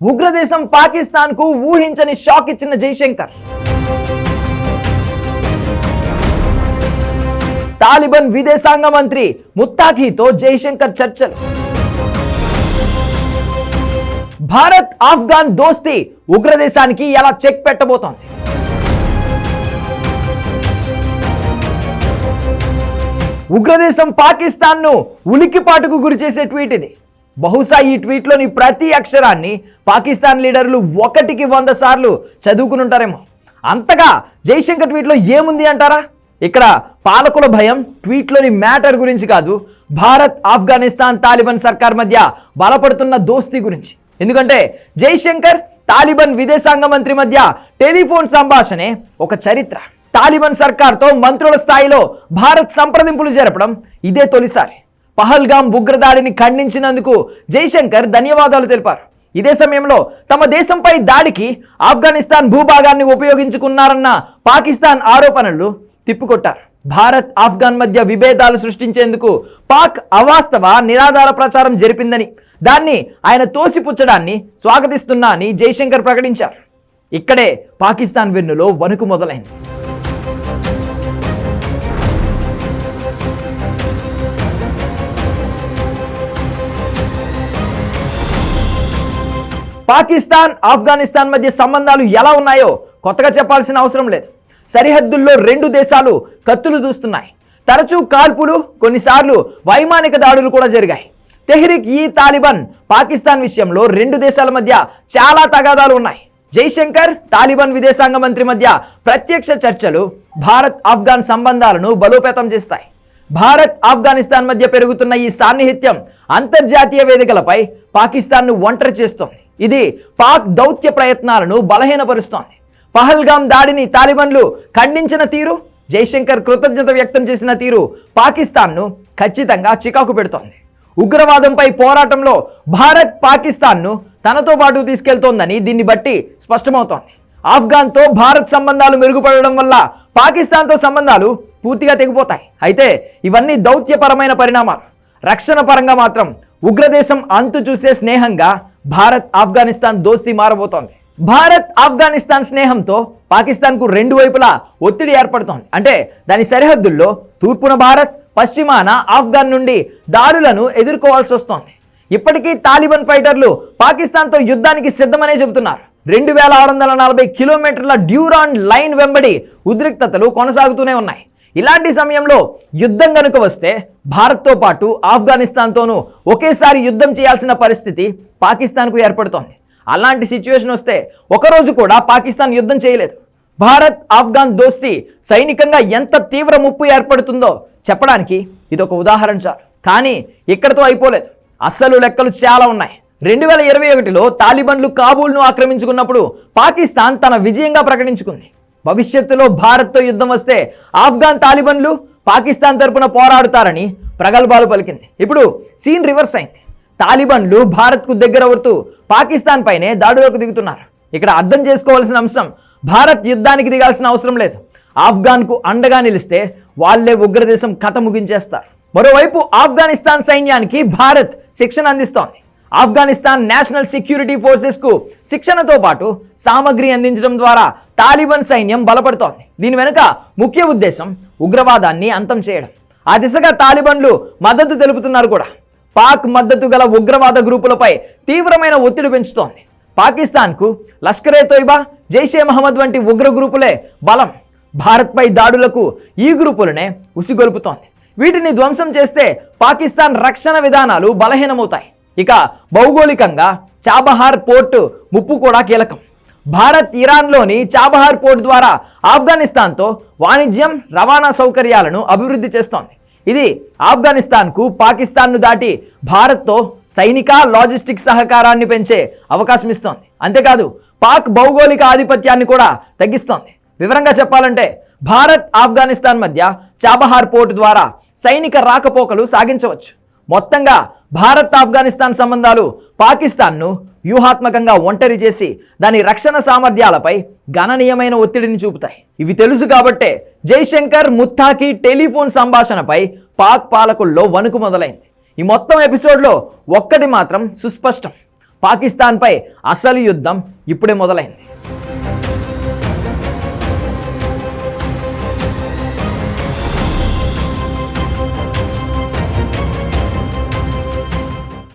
ఉగ్రదేశం పాకిస్తాన్ కు ఊహించని షాక్ ఇచ్చిన జైశంకర్. తాలిబాన్ విదేశాంగ మంత్రి ముత్తాఖీతో జైశంకర్ చర్చలు. భారత్ ఆఫ్ఘాన్ దోస్తీ ఉగ్రదేశానికి ఎలా చెక్ పెట్టబోతోంది. ఉగ్రదేశం పాకిస్తాన్ ను ఉలికిపాటుకు గురి చేసే ట్వీట్ ఇది. బహుశా ఈ ట్వీట్లోని ప్రతి అక్షరాన్ని పాకిస్తాన్ లీడర్లు 100 సార్లు చదువుకుని ఉంటారేమో. అంతగా జైశంకర్ ట్వీట్లో ఏముంది అంటారా? ఇక్కడ పాలకుల భయం ట్వీట్లోని మ్యాటర్ గురించి కాదు, భారత్ ఆఫ్ఘనిస్తాన్ తాలిబాన్ సర్కార్ మధ్య బలపడుతున్న దోస్తీ గురించి. ఎందుకంటే జైశంకర్ తాలిబాన్ విదేశాంగ మంత్రి మధ్య టెలిఫోన్ సంభాషణే ఒక చరిత్ర. తాలిబాన్ సర్కార్తో మంత్రుల స్థాయిలో భారత్ సంప్రదింపులు జరపడం ఇదే తొలిసారి. పహల్గామ్ ఉగ్రదాడిని ఖండించినందుకు జైశంకర్ ధన్యవాదాలు తెలిపారు. ఇదే సమయంలో తమ దేశంపై దాడికి ఆఫ్ఘనిస్తాన్ భూభాగాన్ని ఉపయోగించుకున్నారన్న పాకిస్తాన్ ఆరోపణలు తిప్పికొట్టారు. భారత్ ఆఫ్ఘాన్ మధ్య విభేదాలు సృష్టించేందుకు పాక్ అవాస్తవ నిరాధార ప్రచారం జరిపిందని, దాన్ని ఆయన తోసిపుచ్చడాన్ని స్వాగతిస్తున్నా అని జైశంకర్ ప్రకటించారు. ఇక్కడే పాకిస్తాన్ వెన్నులో వణుకు మొదలైంది. పాకిస్తాన్ ఆఫ్ఘనిస్తాన్ మధ్య సంబంధాలు ఎలా ఉన్నాయో కొత్తగా చెప్పాల్సిన అవసరం లేదు. సరిహద్దుల్లో 2 దేశాలు కత్తులు దూస్తున్నాయి. తరచూ కాల్పులు, కొన్నిసార్లు వైమానిక దాడులు కూడా జరిగాయి. తెహ్రీక్ ఈ తాలిబాన్ పాకిస్తాన్ విషయంలో 2 దేశాల మధ్య చాలా తగాదాలు ఉన్నాయి. జైశంకర్ తాలిబాన్ విదేశాంగ మంత్రి మధ్య ప్రత్యక్ష చర్చలు భారత్ ఆఫ్ఘాన్ సంబంధాలను బలోపేతం చేస్తాయి. భారత్ ఆఫ్ఘనిస్తాన్ మధ్య పెరుగుతున్న ఈ సాన్నిహిత్యం అంతర్జాతీయ వేదికలపై పాకిస్తాన్ను ఒంటరి చేస్తోంది. ఇది పాక్ దౌత్య ప్రయత్నాలను బలహీనపరుస్తోంది. పహల్గామ్ దాడిని తాలిబాన్లు ఖండించిన తీరు, జైశంకర్ కృతజ్ఞత వ్యక్తం చేసిన తీరు పాకిస్తాన్ను ఖచ్చితంగా చికాకు పెడుతోంది. ఉగ్రవాదంపై పోరాటంలో భారత్ పాకిస్తాన్ను తనతో పాటు తీసుకెళ్తోందని దీన్ని బట్టి స్పష్టమవుతోంది. ఆఫ్ఘాన్తో భారత్ సంబంధాలు మెరుగుపడడం వల్ల పాకిస్తాన్తో సంబంధాలు పూర్తిగా తెగిపోతాయి. అయితే ఇవన్నీ దౌత్యపరమైన పరిణామాలు. రక్షణ పరంగా మాత్రం ఉగ్రదేశం అంతు చూసే స్నేహంగా భారత్ ఆఫ్ఘనిస్తాన్ దోస్తీ మారబోతోంది. భారత్ ఆఫ్ఘనిస్తాన్ స్నేహంతో పాకిస్తాన్కు 2 వైపులా ఒత్తిడి ఏర్పడుతోంది. అంటే దాని సరిహద్దుల్లో తూర్పున భారత్, పశ్చిమాన ఆఫ్ఘాన్ నుండి దాడులను ఎదుర్కోవాల్సి వస్తోంది. ఇప్పటికీ తాలిబాన్ ఫైటర్లు పాకిస్తాన్తో యుద్ధానికి సిద్ధమనే చెబుతున్నారు. 2640 కిలోమీటర్ల డ్యూరాన్ లైన్ వెంబడి ఉద్రిక్తతలు కొనసాగుతూనే ఉన్నాయి. ఇలాంటి సమయంలో యుద్ధం కనుక వస్తే భారత్తో పాటు ఆఫ్ఘనిస్తాన్తోనూ ఒకేసారి యుద్ధం చేయాల్సిన పరిస్థితి పాకిస్తాన్కు ఏర్పడుతోంది. అలాంటి సిచ్యువేషన్ వస్తే ఒకరోజు కూడా పాకిస్తాన్ యుద్ధం చేయలేదు. భారత్ ఆఫ్ఘాన్ దోస్తీ సైనికంగా ఎంత తీవ్ర ముప్పు ఏర్పడుతుందో చెప్పడానికి ఇదొక ఉదాహరణ చాలు. కానీ ఇక్కడతో అయిపోలేదు. అస్సలు లెక్కలు చాలా ఉన్నాయి. 2021లో తాలిబాన్లు కాబూల్ను ఆక్రమించుకున్నప్పుడు పాకిస్తాన్ తన విజయంగా ప్రకటించుకుంది. భవిష్యత్తులో భారత్తో యుద్ధం వస్తే ఆఫ్ఘాన్ తాలిబాన్లు పాకిస్తాన్ తరపున పోరాడుతారని ప్రగల్భాలు పలికింది. ఇప్పుడు సీన్ రివర్స్ అయింది. తాలిబాన్లు భారత్కు దగ్గర అవుతూ పాకిస్తాన్ పైనే దాడులకు దిగుతున్నారు. ఇక్కడ అర్థం చేసుకోవాల్సిన అంశం, భారత్ యుద్ధానికి దిగాల్సిన అవసరం లేదు. ఆఫ్ఘాన్కు అండగా నిలిస్తే వాళ్లే ఉగ్రదేశం కథ ముగించేస్తారు. మరోవైపు ఆఫ్ఘనిస్తాన్ సైన్యానికి భారత్ శిక్షణ అందిస్తోంది. ఆఫ్ఘనిస్తాన్ నేషనల్ సెక్యూరిటీ ఫోర్సెస్ కు శిక్షణతో పాటు సామగ్రి అందించడం ద్వారా తాలిబాన్ సైన్యం బలపడుతోంది. దీని వెనుక ముఖ్య ఉద్దేశం ఉగ్రవాదాన్ని అంతం చేయడం. ఆ దిశగా తాలిబాన్లు మద్దతు తెలుపుతున్నారు కూడా. పాక్ మద్దతు గల ఉగ్రవాద గ్రూపులపై తీవ్రమైన ఒత్తిడి పెంచుతోంది. పాకిస్తాన్కు లష్కరే తోయిబా, జైషే మహమ్మద్ వంటి ఉగ్ర గ్రూపులే బలం. భారత్పై దాడులకు ఈ గ్రూపులనే ఉసిగొల్పుతోంది. వీటిని ధ్వంసం చేస్తే పాకిస్తాన్ రక్షణ విధానాలు బలహీనమవుతాయి. ఇక భౌగోళికంగా చాబహార్ పోర్టు ముప్పు కూడా కీలకం. భారత్ ఇరాన్లోని చాబహార్ పోర్ట్ ద్వారా ఆఫ్ఘనిస్తాన్తో వాణిజ్యం, రవాణా సౌకర్యాలను అభివృద్ధి చేస్తోంది. ఇది ఆఫ్ఘనిస్తాన్కు పాకిస్తాన్ను దాటి భారత్తో సైనిక, లాజిస్టిక్స్ సహకారాన్ని పెంచే అవకాశం ఇస్తోంది. అంతేకాదు పాక్ భౌగోళిక ఆధిపత్యాన్ని కూడా తగ్గిస్తోంది. వివరంగా చెప్పాలంటే భారత్ ఆఫ్ఘనిస్తాన్ మధ్య చాబహార్ పోర్టు ద్వారా సైనిక రాకపోకలు సాగించవచ్చు. మొత్తంగా భారత్ ఆఫ్ఘనిస్తాన్ సంబంధాలు పాకిస్తాన్ను వ్యూహాత్మకంగా ఒంటరి చేసి దాని రక్షణ సామర్థ్యాలపై గణనీయమైన ఒత్తిడిని చూపుతాయి. ఇవి తెలుసు కాబట్టే జైశంకర్, ముత్తాఖీ టెలిఫోన్ సంభాషణపై పాక్ పాలకుల్లో వణుకు మొదలైంది. ఈ మొత్తం ఎపిసోడ్లో ఒక్కటి మాత్రం సుస్పష్టం, పాకిస్తాన్పై అసలు యుద్ధం ఇప్పుడే మొదలైంది.